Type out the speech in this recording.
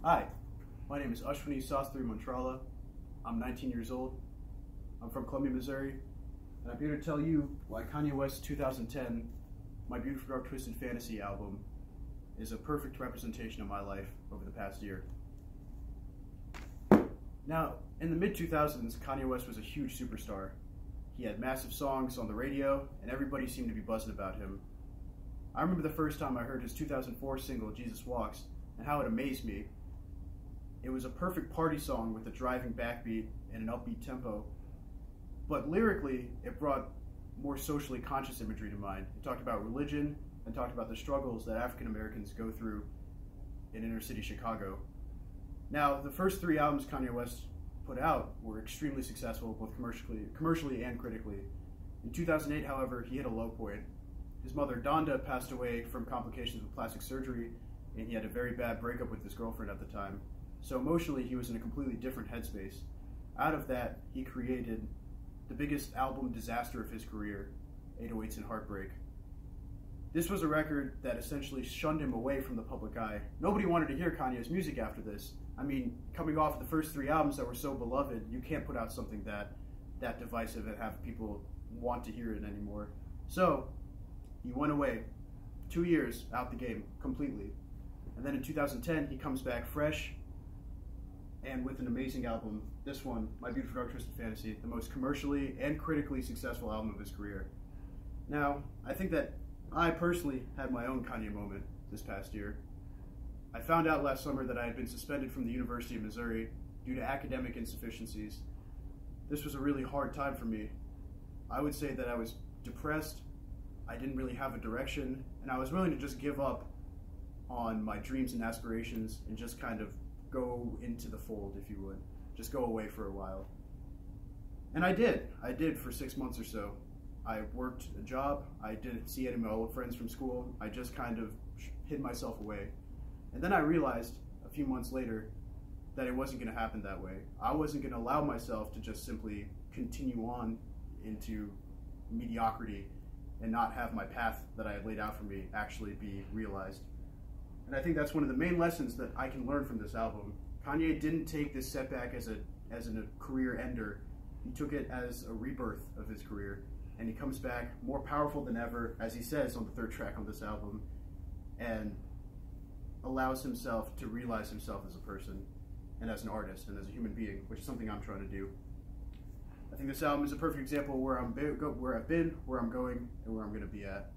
Hi, my name is Ashwini Sastry Mantrala. I'm 19 years old. I'm from Columbia, Missouri, and I'm here to tell you why Kanye West's 2010 My Beautiful Dark Twisted Fantasy album is a perfect representation of my life over the past year. Now, in the mid-2000s, Kanye West was a huge superstar. He had massive songs on the radio, and everybody seemed to be buzzing about him. I remember the first time I heard his 2004 single, Jesus Walks, and how it amazed me. It was a perfect party song with a driving backbeat and an upbeat tempo, but lyrically, it brought more socially conscious imagery to mind. It talked about religion and talked about the struggles that African Americans go through in inner city Chicago. Now, the first three albums Kanye West put out were extremely successful, both commercially and critically. In 2008, however, he hit a low point. His mother, Donda, passed away from complications with plastic surgery, and he had a very bad breakup with his girlfriend at the time. So emotionally, he was in a completely different headspace. Out of that, he created the biggest album disaster of his career, 808s and Heartbreak. This was a record that essentially shunned him away from the public eye. Nobody wanted to hear Kanye's music after this. I mean, coming off the first three albums that were so beloved, you can't put out something that divisive and have people want to hear it anymore. So, he went away. 2 years out the game, completely. And then in 2010, he comes back fresh and with an amazing album. This one, My Beautiful Dark Twisted Fantasy, the most commercially and critically successful album of his career. Now, I think that I personally had my own Kanye moment this past year. I found out last summer that I had been suspended from the University of Missouri due to academic insufficiencies. This was a really hard time for me. I would say that I was depressed, I didn't really have a direction, and I was willing to just give up on my dreams and aspirations and just kind of go into the fold, if you would. Just go away for a while. And I did. I did for 6 months or so. I worked a job. I didn't see any of my old friends from school. I just kind of hid myself away. And then I realized a few months later that it wasn't going to happen that way. I wasn't going to allow myself to just simply continue on into mediocrity and not have my path that I had laid out for me actually be realized. And I think that's one of the main lessons that I can learn from this album. Kanye didn't take this setback as a career ender. He took it as a rebirth of his career, and he comes back more powerful than ever, as he says on the third track on this album, and allows himself to realize himself as a person and as an artist and as a human being, which is something I'm trying to do. I think this album is a perfect example of where I've been, where I'm going, and where I'm going to be at.